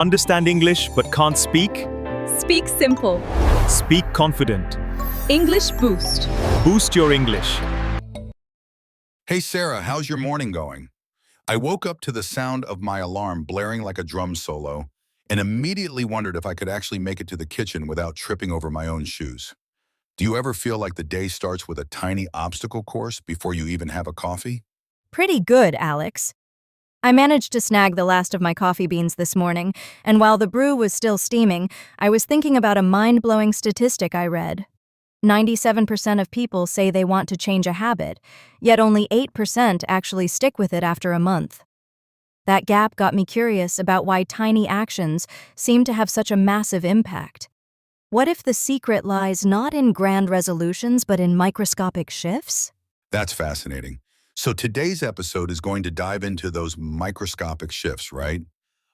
Understand English but can't speak? Speak simple. Speak confident. English Boost. Boost your English. Hey Sarah, how's your morning going? I woke up to the sound of my alarm blaring like a drum solo and immediately wondered if I could actually make it to the kitchen without tripping over my own shoes. Do you ever feel like the day starts with a tiny obstacle course before you even have a coffee? Pretty good, Alex. I managed to snag the last of my coffee beans this morning, and while the brew was still steaming, I was thinking about a mind-blowing statistic I read. 97% of people say they want to change a habit, yet only 8% actually stick with it after a month. That gap got me curious about why tiny actions seem to have such a massive impact. What if the secret lies not in grand resolutions but in microscopic shifts? That's fascinating. So today's episode is going to dive into those microscopic shifts, right?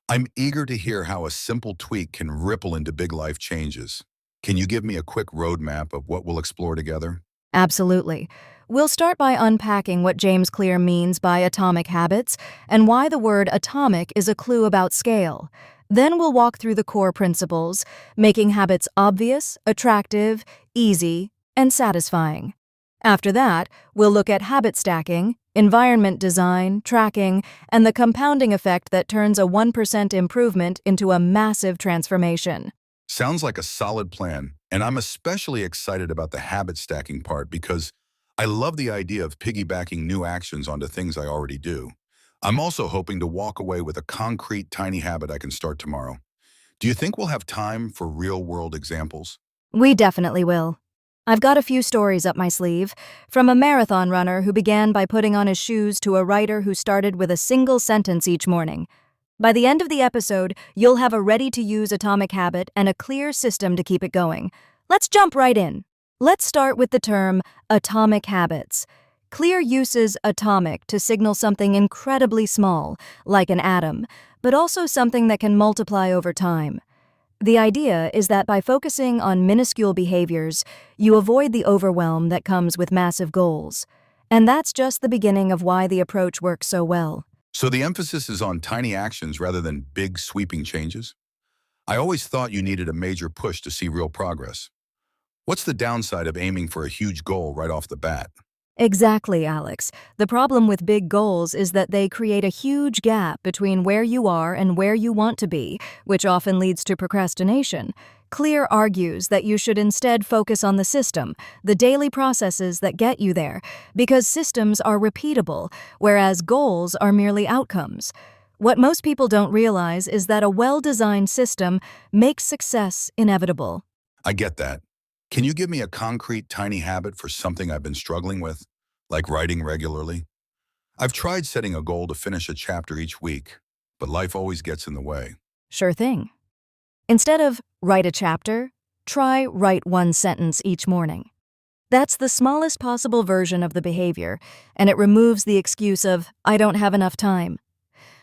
I'm eager to hear how a simple tweak can ripple into big life changes. Can you give me a quick roadmap of what we'll explore together? Absolutely. We'll start by unpacking what James Clear means by atomic habits and why the word atomic is a clue about scale. Then we'll walk through the core principles, making habits obvious, attractive, easy, and satisfying. After that, we'll look at habit stacking, environment design, tracking, and the compounding effect that turns a 1% improvement into a massive transformation. Sounds like a solid plan, and I'm especially excited about the habit stacking part because I love the idea of piggybacking new actions onto things I already do. I'm also hoping to walk away with a concrete tiny habit I can start tomorrow. Do you think we'll have time for real-world examples? We definitely will. I've got a few stories up my sleeve, from a marathon runner who began by putting on his shoes to a writer who started with a single sentence each morning. By the end of the episode, you'll have a ready-to-use atomic habit and a clear system to keep it going. Let's jump right in. Let's start with the term atomic habits. Clear uses atomic to signal something incredibly small, like an atom, but also something that can multiply over time. The idea is that by focusing on minuscule behaviors, you avoid the overwhelm that comes with massive goals. And that's just the beginning of why the approach works so well. So the emphasis is on tiny actions rather than big sweeping changes? I always thought you needed a major push to see real progress. What's the downside of aiming for a huge goal right off the bat? Exactly, Alex. The problem with big goals is that they create a huge gap between where you are and where you want to be, which often leads to procrastination. Clear argues that you should instead focus on the system, the daily processes that get you there, because systems are repeatable, whereas goals are merely outcomes. What most people don't realize is that a well-designed system makes success inevitable. I get that. Can you give me a concrete tiny habit for something I've been struggling with, like writing regularly? I've tried setting a goal to finish a chapter each week, but life always gets in the way. Sure thing. Instead of write a chapter, try write one sentence each morning. That's the smallest possible version of the behavior, and it removes the excuse of, I don't have enough time.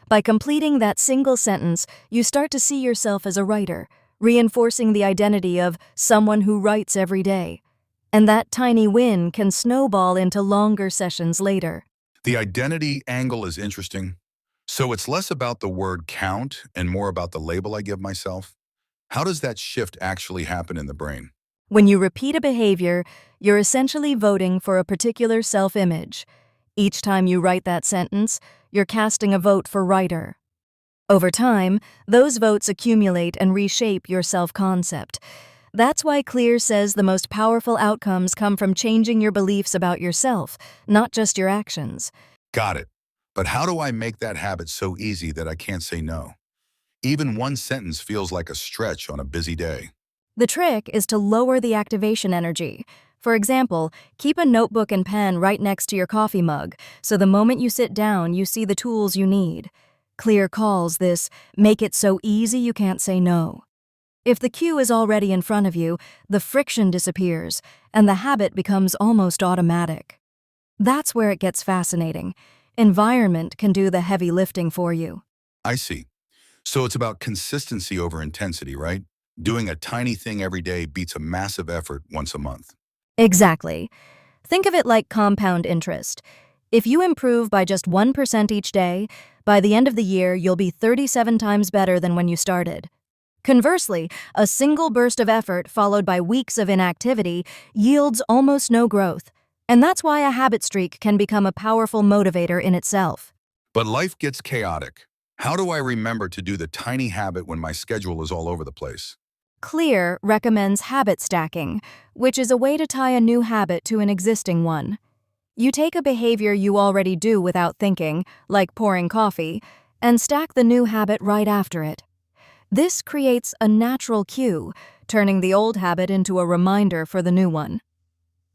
By completing that single sentence, you start to see yourself as a writer, reinforcing the identity of someone who writes every day. And that tiny win can snowball into longer sessions later. The identity angle is interesting. So it's less about the word count and more about the label I give myself. How does that shift actually happen in the brain? When you repeat a behavior, you're essentially voting for a particular self-image. Each time you write that sentence, you're casting a vote for writer. Over time, those votes accumulate and reshape your self-concept. That's why Clear says the most powerful outcomes come from changing your beliefs about yourself, not just your actions. Got it. But how do I make that habit so easy that I can't say no? Even one sentence feels like a stretch on a busy day. The trick is to lower the activation energy. For example, keep a notebook and pen right next to your coffee mug, so the moment you sit down, you see the tools you need. Clear calls this, make it so easy you can't say no. If the cue is already in front of you, the friction disappears, and the habit becomes almost automatic. That's where it gets fascinating. Environment can do the heavy lifting for you. I see. So it's about consistency over intensity, right? Doing a tiny thing every day beats a massive effort once a month. Exactly. Think of it like compound interest. If you improve by just 1% each day, by the end of the year, you'll be 37 times better than when you started. Conversely, a single burst of effort followed by weeks of inactivity yields almost no growth. And that's why a habit streak can become a powerful motivator in itself. But life gets chaotic. How do I remember to do the tiny habit when my schedule is all over the place? Clear recommends habit stacking, which is a way to tie a new habit to an existing one. You take a behavior you already do without thinking, like pouring coffee, and stack the new habit right after it. This creates a natural cue, turning the old habit into a reminder for the new one.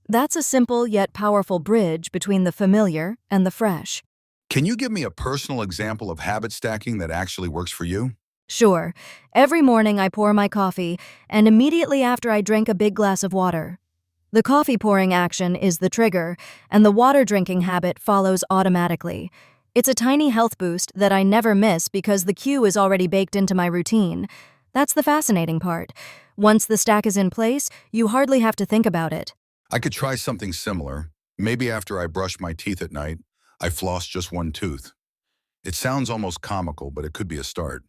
That's a simple yet powerful bridge between the familiar and the fresh. Can you give me a personal example of habit stacking that actually works for you? Sure, every morning I pour my coffee, and immediately after I drink a big glass of water. The coffee pouring action is the trigger, and the water drinking habit follows automatically. It's a tiny health boost that I never miss because the cue is already baked into my routine. That's the fascinating part. Once the stack is in place, you hardly have to think about it. I could try something similar. Maybe after I brush my teeth at night, I floss just one tooth. It sounds almost comical, but it could be a start.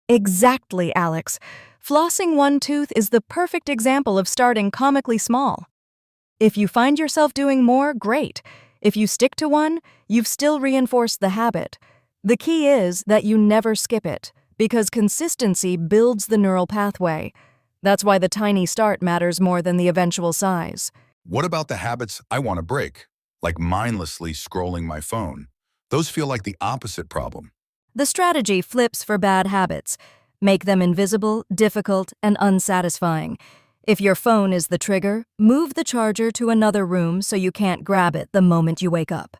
Exactly, Alex. Flossing one tooth is the perfect example of starting comically small. If you find yourself doing more, great. If you stick to one, you've still reinforced the habit. The key is that you never skip it, because consistency builds the neural pathway. That's why the tiny start matters more than the eventual size. What about the habits I want to break, like mindlessly scrolling my phone? Those feel like the opposite problem. The strategy flips for bad habits. Make them invisible, difficult, and unsatisfying. If your phone is the trigger, move the charger to another room so you can't grab it the moment you wake up.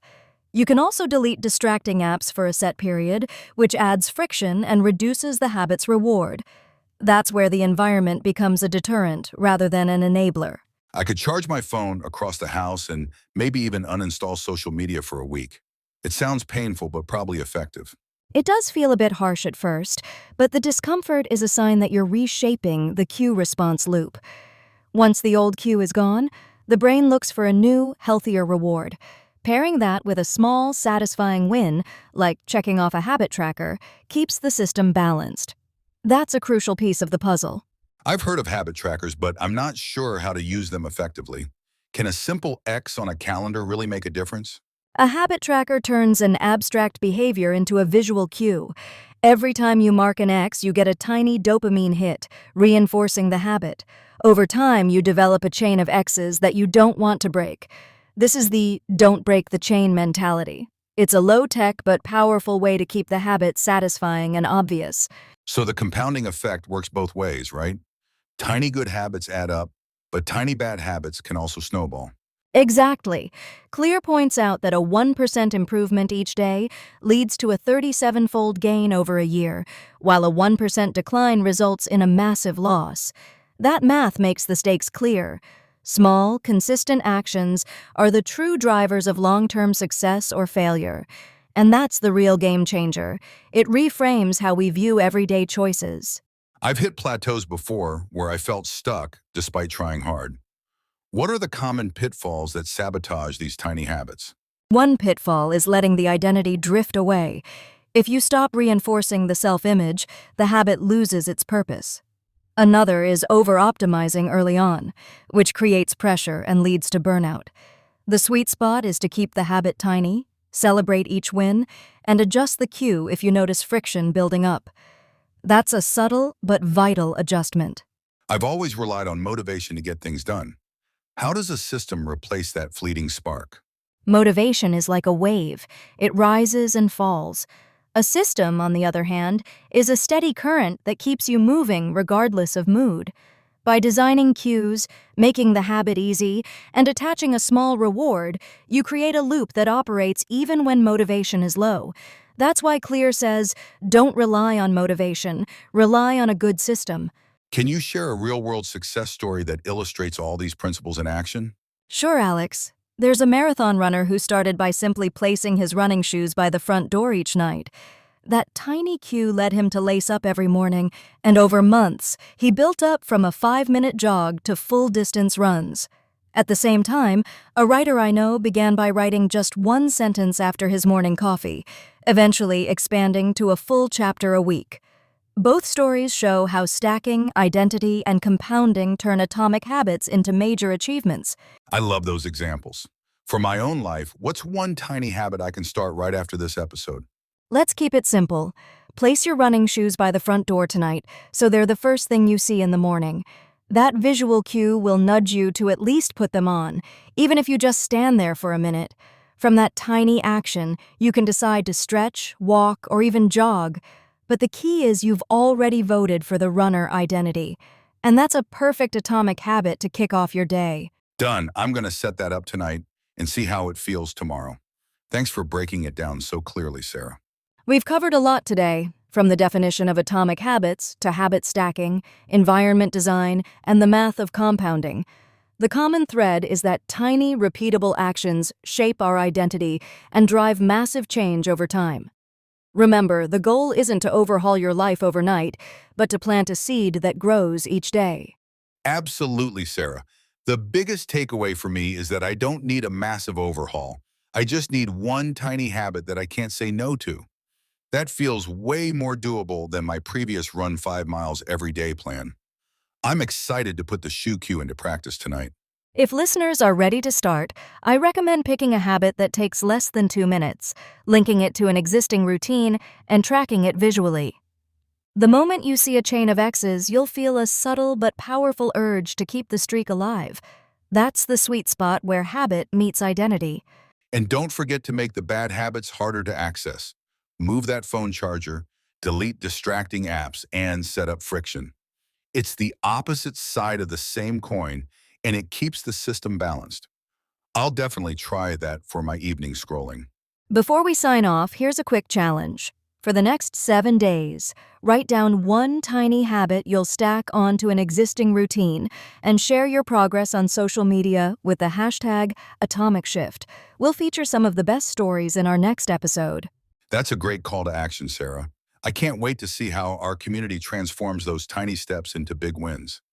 You can also delete distracting apps for a set period, which adds friction and reduces the habit's reward. That's where the environment becomes a deterrent rather than an enabler. I could charge my phone across the house and maybe even uninstall social media for a week. It sounds painful, but probably effective. It does feel a bit harsh at first, but the discomfort is a sign that you're reshaping the cue response loop. Once the old cue is gone, the brain looks for a new, healthier reward. Pairing that with a small, satisfying win, like checking off a habit tracker, keeps the system balanced. That's a crucial piece of the puzzle. I've heard of habit trackers, but I'm not sure how to use them effectively. Can a simple X on a calendar really make a difference? A habit tracker turns an abstract behavior into a visual cue. Every time you mark an X, you get a tiny dopamine hit, reinforcing the habit. Over time, you develop a chain of X's that you don't want to break. This is the don't break the chain mentality. It's a low-tech but powerful way to keep the habit satisfying and obvious. So the compounding effect works both ways, right? Tiny good habits add up, but tiny bad habits can also snowball. Exactly. Clear points out that a 1% improvement each day leads to a 37-fold gain over a year, while a 1% decline results in a massive loss. That math makes the stakes clear. Small, consistent actions are the true drivers of long-term success or failure. And that's the real game changer. It reframes how we view everyday choices. I've hit plateaus before where I felt stuck despite trying hard. What are the common pitfalls that sabotage these tiny habits? One pitfall is letting the identity drift away. If you stop reinforcing the self-image, the habit loses its purpose. Another is over-optimizing early on, which creates pressure and leads to burnout. The sweet spot is to keep the habit tiny, celebrate each win, and adjust the cue if you notice friction building up. That's a subtle but vital adjustment. I've always relied on motivation to get things done. How does a system replace that fleeting spark? Motivation is like a wave. It rises and falls. A system, on the other hand, is a steady current that keeps you moving regardless of mood. By designing cues, making the habit easy, and attaching a small reward, you create a loop that operates even when motivation is low. That's why Clear says, don't rely on motivation, rely on a good system. Can you share a real-world success story that illustrates all these principles in action? Sure, Alex. There's a marathon runner who started by simply placing his running shoes by the front door each night. That tiny cue led him to lace up every morning, and over months, he built up from a 5-minute jog to full-distance runs. At the same time, a writer I know began by writing just one sentence after his morning coffee, eventually expanding to a full chapter a week. Both stories show how stacking, identity, and compounding turn atomic habits into major achievements. I love those examples. For my own life, what's one tiny habit I can start right after this episode? Let's keep it simple. Place your running shoes by the front door tonight, so they're the first thing you see in the morning. That visual cue will nudge you to at least put them on, even if you just stand there for a minute. From that tiny action, you can decide to stretch, walk, or even jog. But the key is you've already voted for the runner identity. And that's a perfect atomic habit to kick off your day. Done. I'm going to set that up tonight and see how it feels tomorrow. Thanks for breaking it down so clearly, Sarah. We've covered a lot today, from the definition of atomic habits to habit stacking, environment design, and the math of compounding. The common thread is that tiny, repeatable actions shape our identity and drive massive change over time. Remember, the goal isn't to overhaul your life overnight, but to plant a seed that grows each day. Absolutely, Sarah. The biggest takeaway for me is that I don't need a massive overhaul. I just need one tiny habit that I can't say no to. That feels way more doable than my previous run 5 miles every day plan. I'm excited to put the shoe cue into practice tonight. If listeners are ready to start, I recommend picking a habit that takes less than 2 minutes, linking it to an existing routine, and tracking it visually. The moment you see a chain of X's, you'll feel a subtle but powerful urge to keep the streak alive. That's the sweet spot where habit meets identity. And don't forget to make the bad habits harder to access. Move that phone charger, delete distracting apps, and set up friction. It's the opposite side of the same coin, and it keeps the system balanced. I'll definitely try that for my evening scrolling. Before we sign off, here's a quick challenge. For the next 7 days, write down one tiny habit you'll stack onto an existing routine and share your progress on social media with the hashtag #AtomicShift. We'll feature some of the best stories in our next episode. That's a great call to action, Sarah. I can't wait to see how our community transforms those tiny steps into big wins.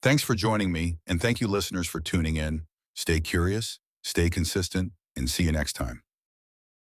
Thanks for joining me, and thank you listeners for tuning in. Stay curious, stay consistent, and see you next time.